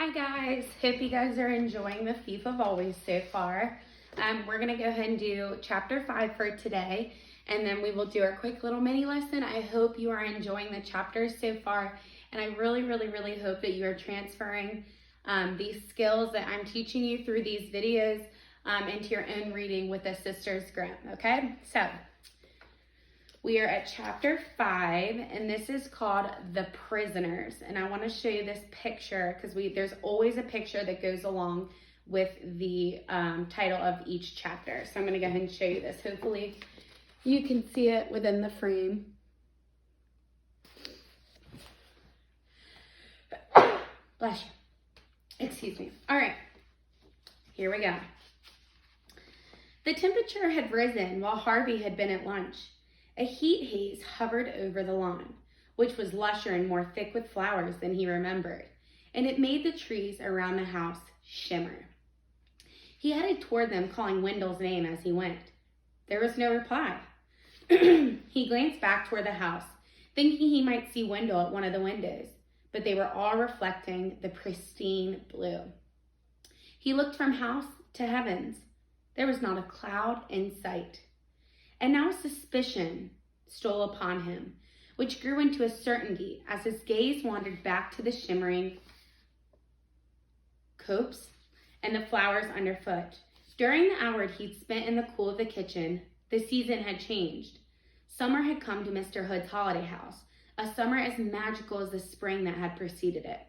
Hi guys, hope you guys are enjoying the Thief of Always so far. We're going to go ahead and do chapter 5 for today, and then we will do our quick little mini lesson. I hope you are enjoying the chapters so far, and I really hope that you are transferring these skills that I'm teaching you through these videos into your own reading with the Sisters Grimm, okay? So, we are at chapter 5, and this is called The Prisoners. And I want to show you this picture because there's always a picture that goes along with the title of each chapter. So I'm going to go ahead and show you this. Hopefully you can see it within the frame. Bless you. Excuse me. All right, here we go. The temperature had risen while Harvey had been at lunch. A heat haze hovered over the lawn, which was lusher and more thick with flowers than he remembered, and it made the trees around the house shimmer. He headed toward them, calling Wendell's name as he went. There was no reply. He glanced back toward the house, thinking he might see Wendell at one of the windows, but they were all reflecting the pristine blue. He looked from house to heavens. There was not a cloud in sight. And now suspicion stole upon him, which grew into a certainty as his gaze wandered back to the shimmering copse and the flowers underfoot. During the hour he'd spent in the cool of the kitchen, the season had changed. Summer had come to Mr. Hood's holiday house, a summer as magical as the spring that had preceded it.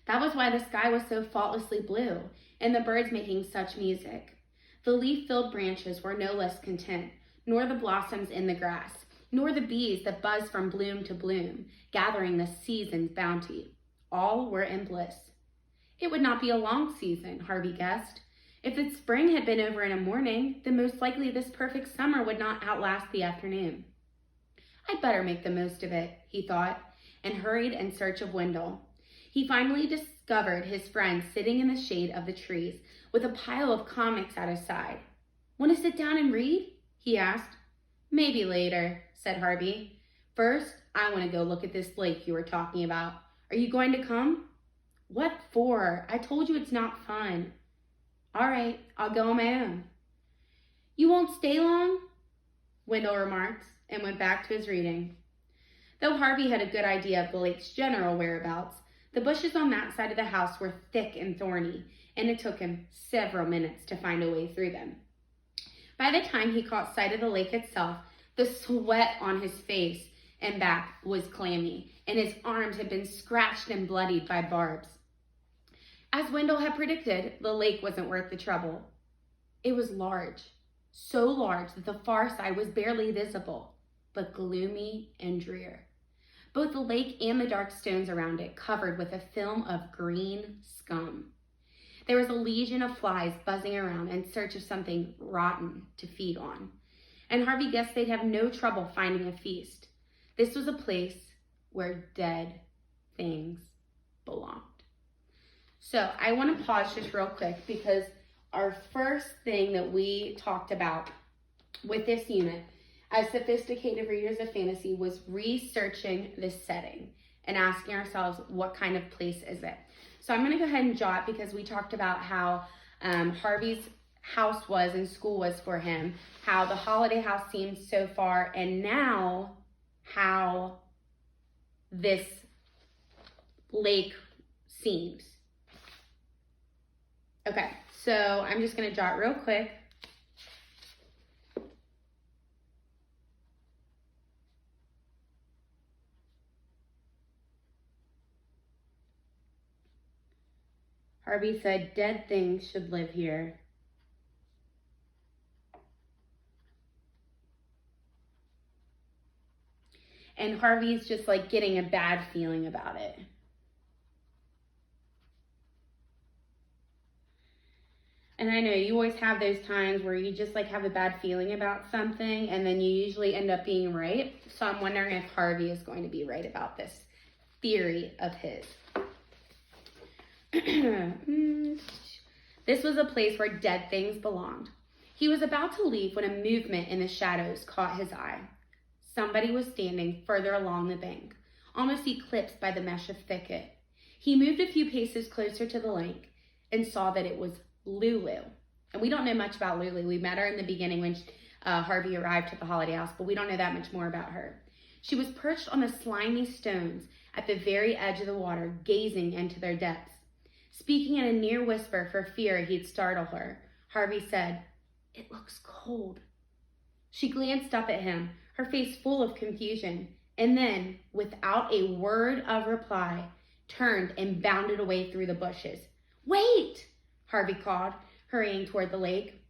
That was why the sky was so faultlessly blue, and the birds making such music. The leaf-filled branches were no less content, nor the blossoms in the grass, nor the bees that buzzed from bloom to bloom, gathering the season's bounty. All were in bliss. It would not be a long season, Harvey guessed. If the spring had been over in a morning, then most likely this perfect summer would not outlast the afternoon. I'd better make the most of it, he thought, and hurried in search of Wendell. He finally discovered his friend sitting in the shade of the trees with a pile of comics at his side. Want to sit down and read? He asked. Maybe later, said Harvey. First, I want to go look at this lake you were talking about. Are you going to come? What for? I told you it's not fun. All right, I'll go on my own. You won't stay long? Wendell remarked and went back to his reading. Though Harvey had a good idea of the lake's general whereabouts, the bushes on that side of the house were thick and thorny, and it took him several minutes to find a way through them. By the time he caught sight of the lake itself, the sweat on his face and back was clammy, and his arms had been scratched and bloodied by barbs. As Wendell had predicted, the lake wasn't worth the trouble. It was large, so large that the far side was barely visible, but gloomy and drear. Both the lake and the dark stones around it covered with a film of green scum. There was a legion of flies buzzing around in search of something rotten to feed on, and Harvey guessed they'd have no trouble finding a feast. This was a place where dead things belonged. So I want to pause just real quick because our first thing that we talked about with this unit as sophisticated readers of fantasy was researching the setting and asking ourselves, what kind of place is it? So I'm going to go ahead and jot because we talked about how Harvey's house was and school was for him, how the holiday house seemed so far, and now how this lake seems. Okay, so I'm just going to jot real quick. Harvey said, dead things should live here. And Harvey's just like getting a bad feeling about it. And I know you always have those times where you just like have a bad feeling about something and then you usually end up being right. So I'm wondering if Harvey is going to be right about this theory of his. This was a place where dead things belonged. He was about to leave when a movement in the shadows caught his eye. Somebody was standing further along the bank, almost eclipsed by the mesh of thicket. He moved a few paces closer to the lake and saw that it was Lulu. And we don't know much about Lulu. We met her in the beginning when Harvey arrived at the holiday house, but we don't know that much more about her. She was perched on the slimy stones at the very edge of the water, gazing into their depths. Speaking in a near whisper for fear he'd startle her, Harvey said, "It looks cold." She glanced up at him, her face full of confusion, and then, without a word of reply, turned and bounded away through the bushes. "Wait!" Harvey called, hurrying toward the lake.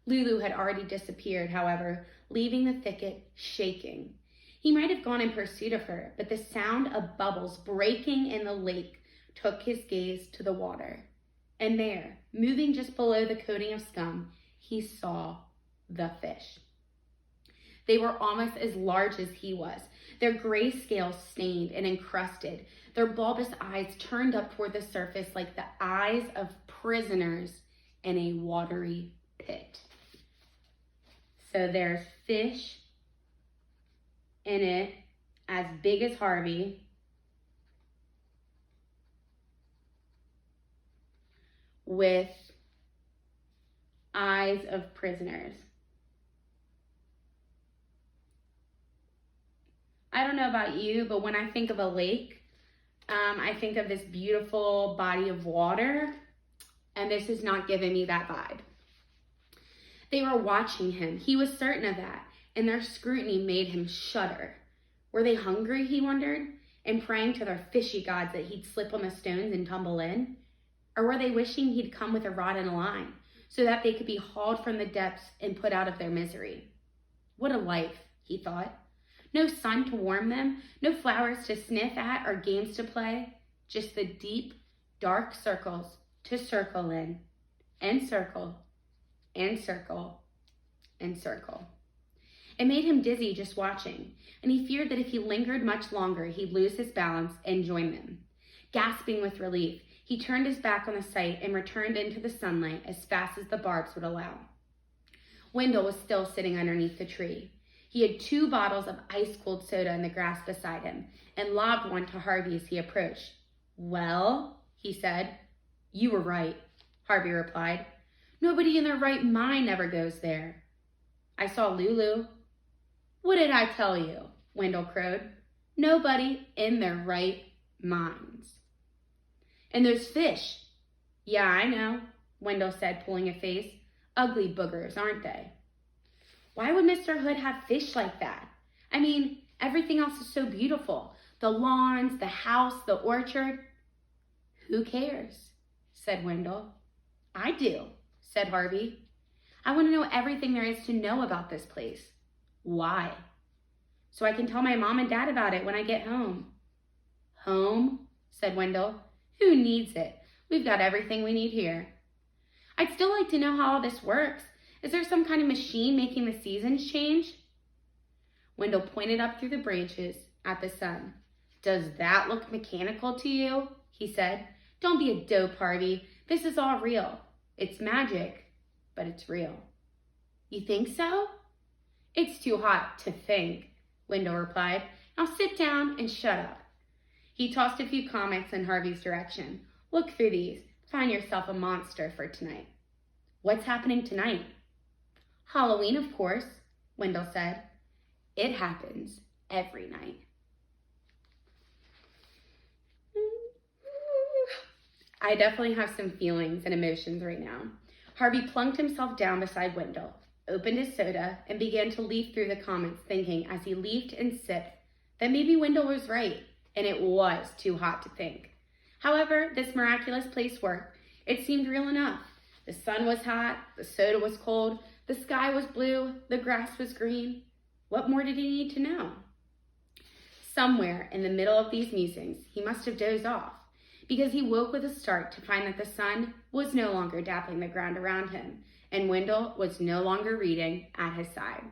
Lulu had already disappeared, however, leaving the thicket shaking. He might have gone in pursuit of her, but the sound of bubbles breaking in the lake took his gaze to the water. And there, moving just below the coating of scum, he saw the fish. They were almost as large as he was, their gray scales stained and encrusted, their bulbous eyes turned up toward the surface like the eyes of prisoners in a watery pit. So there's fish in it as big as Harvey. With eyes of prisoners. I don't know about you, but when I think of a lake, I think of this beautiful body of water, and this is not giving me that vibe. They were watching him. He was certain of that, and their scrutiny made him shudder. Were they hungry, he wondered, and praying to their fishy gods that he'd slip on the stones and tumble in? Or were they wishing he'd come with a rod and a line so that they could be hauled from the depths and put out of their misery? What a life, he thought. No sun to warm them, no flowers to sniff at or games to play, just the deep, dark circles to circle in, and circle, and circle, and circle. It made him dizzy just watching, and he feared that if he lingered much longer, he'd lose his balance and join them. Gasping with relief, he turned his back on the sight and returned into the sunlight as fast as the barbs would allow. Wendell was still sitting underneath the tree. He had 2 bottles of ice-cold soda in the grass beside him and lobbed one to Harvey as he approached. "Well," he said. "You were right," Harvey replied. "Nobody in their right mind ever goes there." "I saw Lulu." "What did I tell you?" Wendell crowed. "Nobody in their right minds." "And those fish." "Yeah, I know," Wendell said, pulling a face. "Ugly boogers, aren't they?" Why would Mr. Hood have fish like that? I mean, everything else is so beautiful. The lawns, the house, the orchard. "Who cares?" said Wendell. "I do," said Harvey. "I want to know everything there is to know about this place." "Why?" "So I can tell my mom and dad about it when I get home." "Home?" said Wendell. "Who needs it? We've got everything we need here." "I'd still like to know how all this works. Is there some kind of machine making the seasons change?" Wendell pointed up through the branches at the sun. "Does that look mechanical to you?" he said. "Don't be a dope, Harvey. This is all real. It's magic, but it's real." "You think so?" "It's too hot to think," Wendell replied. "Now sit down and shut up." He tossed a few comics in Harvey's direction. "Look through these. Find yourself a monster for tonight." "What's happening tonight?" "Halloween, of course," Wendell said. "It happens every night." I definitely have some feelings and emotions right now. Harvey plunked himself down beside Wendell, opened his soda, and began to leaf through the comments, thinking as he leafed and sipped that maybe Wendell was right, and it was too hot to think. However, this miraculous place worked. It seemed real enough. The sun was hot, the soda was cold, the sky was blue, the grass was green. What more did he need to know? Somewhere in the middle of these musings, he must have dozed off, because he woke with a start to find that the sun was no longer dappling the ground around him, and Wendell was no longer reading at his side.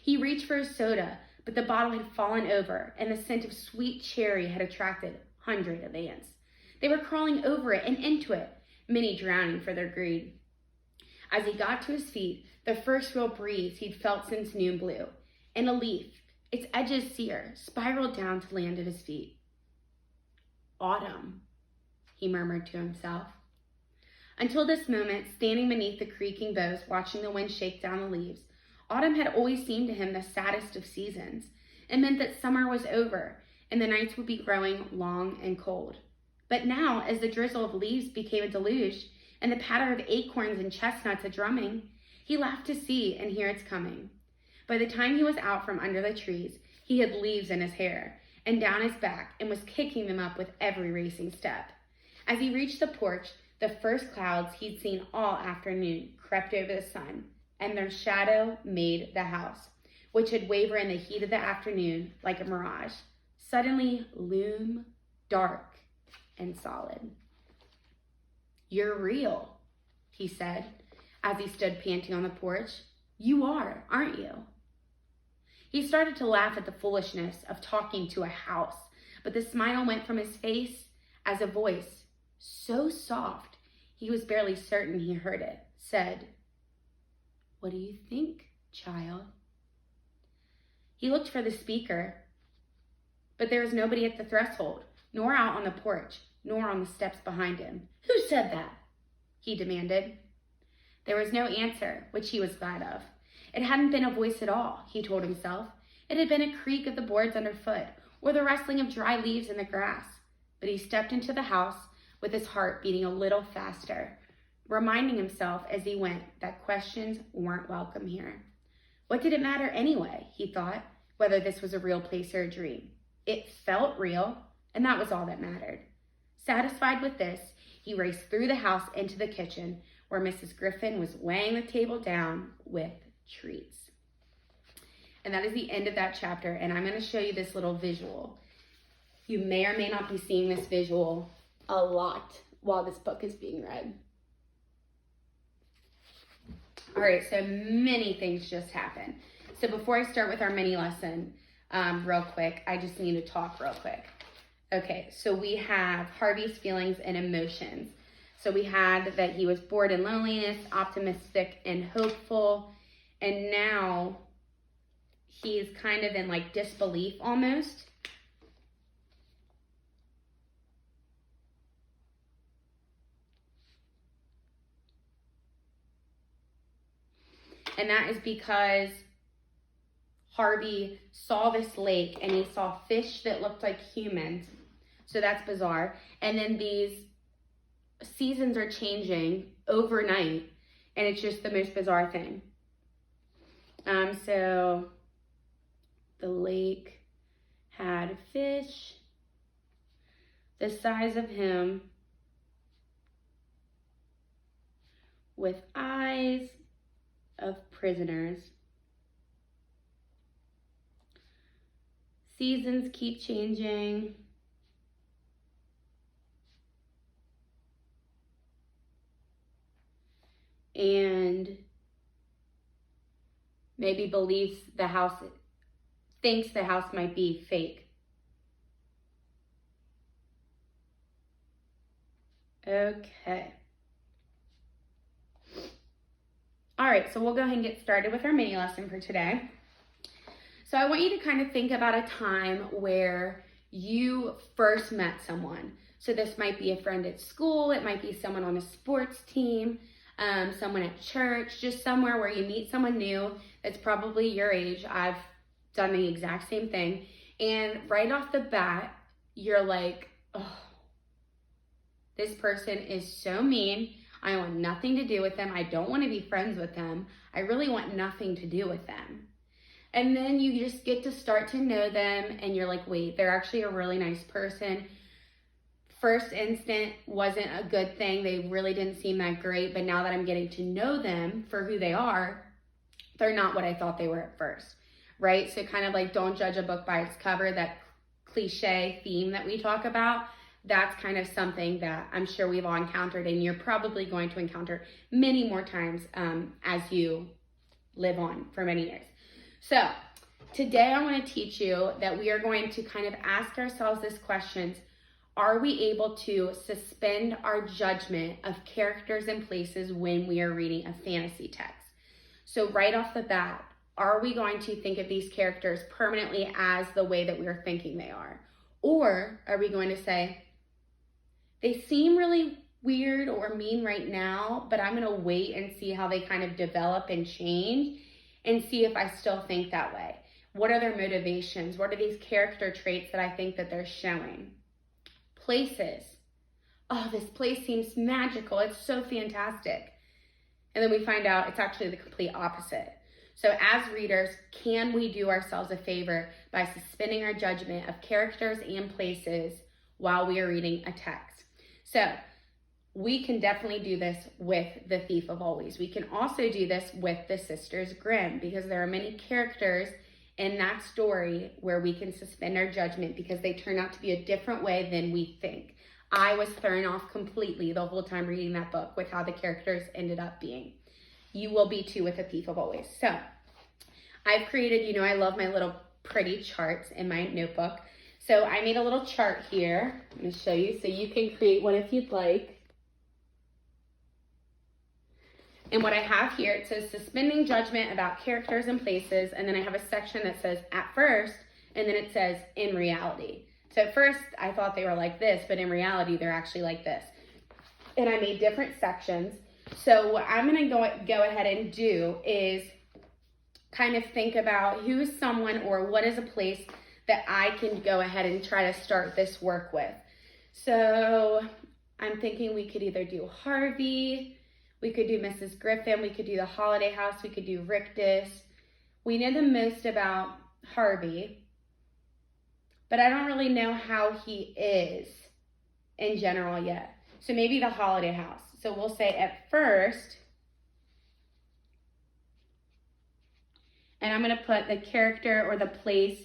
He reached for his soda, but the bottle had fallen over, and the scent of sweet cherry had attracted hundreds of ants. They were crawling over it and into it, many drowning for their greed. As he got to his feet, the first real breeze he'd felt since noon blew, and a leaf, its edges sere, spiraled down to land at his feet. Autumn. he murmured to himself. Until this moment, standing beneath the creaking boughs, watching the wind shake down the leaves, autumn had always seemed to him the saddest of seasons. It meant that summer was over, and the nights would be growing long and cold. But now, as the drizzle of leaves became a deluge, and the patter of acorns and chestnuts a drumming, he laughed to see and hear its coming. By the time he was out from under the trees, he had leaves in his hair and down his back and was kicking them up with every racing step. As he reached the porch, the first clouds he'd seen all afternoon crept over the sun, and their shadow made the house, which had wavered in the heat of the afternoon like a mirage, suddenly loom dark and solid. "You're real," he said, as he stood panting on the porch. "You are, aren't you?" He started to laugh at the foolishness of talking to a house, but the smile went from his face as a voice, so soft he was barely certain he heard it, said, "What do you think, child?" He looked for the speaker, but there was nobody at the threshold, nor out on the porch, nor on the steps behind him. "Who said that?" he demanded. There was no answer, which he was glad of. It hadn't been a voice at all, he told himself. It had been a creak of the boards underfoot, or the rustling of dry leaves in the grass. But he stepped into the house with his heart beating a little faster, reminding himself as he went that questions weren't welcome here. What did it matter anyway, he thought, whether this was a real place or a dream? It felt real, and that was all that mattered. Satisfied with this, he raced through the house into the kitchen, where Mrs. Griffin was weighing the table down with treats. And that is the end of that chapter, and I'm going to show you this little visual. You may or may not be seeing this visual a lot while this book is being read. All right, so many things just happened. So before I start with our mini lesson, real quick, I just need to talk real quick. Okay, so we have Harvey's feelings and emotions. So we had that he was bored in loneliness, optimistic and hopeful, and now he's kind of in like disbelief almost. And that is because Harvey saw this lake and he saw fish that looked like humans. So that's bizarre. And then these seasons are changing overnight, and it's just the most bizarre thing. So the lake had fish the size of him with eyes of prisoners. Seasons keep changing. And maybe thinks the house might be fake. Okay. All right, so we'll go ahead and get started with our mini lesson for today. So I want you to kind of think about a time where you first met someone. So this might be a friend at school, it might be someone on a sports team, someone at church, just somewhere where you meet someone new that's probably your age. I've done the exact same thing. And right off the bat, you're like, oh, this person is so mean. I want nothing to do with them. I don't want to be friends with them. I really want nothing to do with them. And then you just get to start to know them and you're like, wait, they're actually a really nice person. First instant wasn't a good thing. They really didn't seem that great. But now that I'm getting to know them for who they are, they're not what I thought they were at first, right? So kind of like don't judge a book by its cover, that cliche theme that we talk about. That's kind of something that I'm sure we've all encountered, and you're probably going to encounter many more times as you live on for many years. So today I want to teach you that we are going to kind of ask ourselves this question: are we able to suspend our judgment of characters and places when we are reading a fantasy text? So right off the bat, are we going to think of these characters permanently as the way that we're thinking they are? Or are we going to say, They seem really weird or mean right now, but I'm gonna wait and see how they kind of develop and change and see if I still think that way. What are their motivations? What are these character traits that I think that they're showing? Places. Oh, this place seems magical. It's so fantastic. And then we find out it's actually the complete opposite. So as readers, can we do ourselves a favor by suspending our judgment of characters and places while we are reading a text? So we can definitely do this with The Thief of Always. We can also do this with the Sisters Grimm, because there are many characters in that story where we can suspend our judgment because they turn out to be a different way than we think. I was thrown off completely the whole time reading that book with how the characters ended up being. You will be too with The Thief of Always. So I've created, I love my little pretty charts in my notebook. So I made a little chart here. I'm going to show you so you can create one if you'd like. And what I have here, it says suspending judgment about characters and places. And then I have a section that says at first, and then it says in reality. So at first I thought they were like this, but in reality, they're actually like this. And I made different sections. So what I'm going to go ahead and do is kind of think about who is someone or what is a place that I can go ahead and try to start this work with. So I'm thinking we could either do Harvey, we could do Mrs. Griffin, we could do the Holiday House, we could do Rictus. We know the most about Harvey, but I don't really know how he is in general yet. So maybe the Holiday House. So we'll say at first, and I'm going to put the character or the place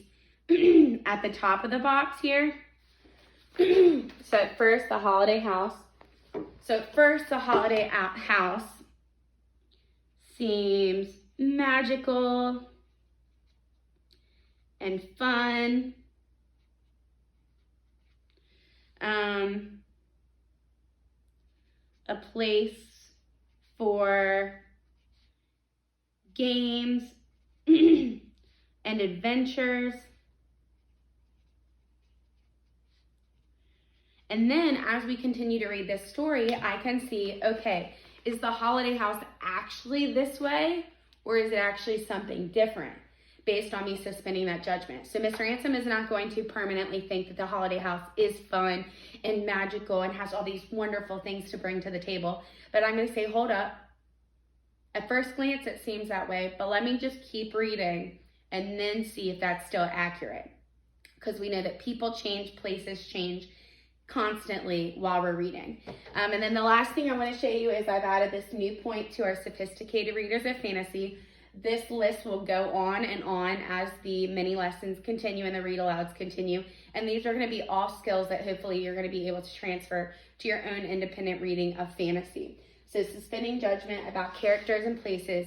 at the top of the box here. So at first, the Holiday House. So at first, the Holiday House seems magical and fun. A place for games and adventures. And then as we continue to read this story, I can see, okay, is the Holiday House actually this way, or is it actually something different based on me suspending that judgment? So Miss Ransom is not going to permanently think that the Holiday House is fun and magical and has all these wonderful things to bring to the table. But I'm going to say, hold up. At first glance, it seems that way, but let me just keep reading and then see if that's still accurate. Because we know that people change, places change constantly while we're reading. And then the last thing I want to show you is I've added this new point to our sophisticated readers of fantasy. This list will go on and on as the mini lessons continue and the read alouds continue. And these are going to be all skills that hopefully you're going to be able to transfer to your own independent reading of fantasy. So suspending judgment about characters and places.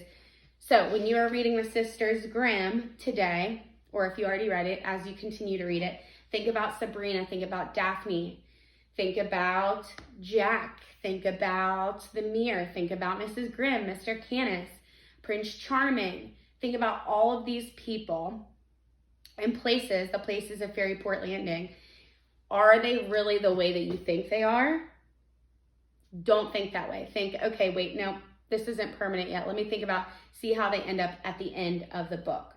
So when you are reading the Sisters Grimm today, or if you already read it, as you continue to read it, think about Sabrina, think about Daphne, think about Jack, think about the Mirror, think about Mrs. Grimm, Mr. Canis, Prince Charming. Think about all of these people and places, the places of Fairy Port Landing. Are they really the way that you think they are? Don't think that way. Think, okay, wait, no, this isn't permanent yet. Let me think about, see how they end up at the end of the book.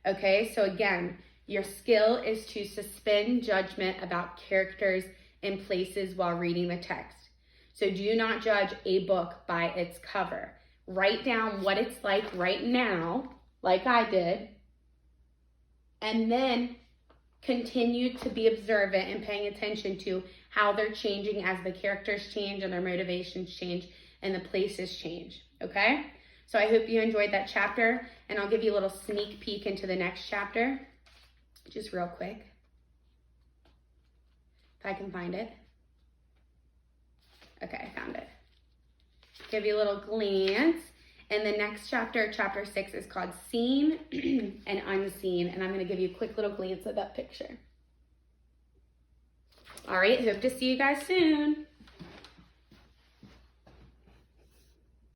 Okay, so again, your skill is to suspend judgment about characters and places while reading the text. So do not judge a book by its cover. Write down what it's like right now, like I did, and then continue to be observant and paying attention to how they're changing as the characters change and their motivations change and the places change, okay? So I hope you enjoyed that chapter, and I'll give you a little sneak peek into the next chapter, just real quick, if I can find it. Okay, I found it. Give you a little glance. And the next chapter, chapter 6, is called Seen and Unseen. And I'm going to give you a quick little glance at that picture. All right, hope to see you guys soon.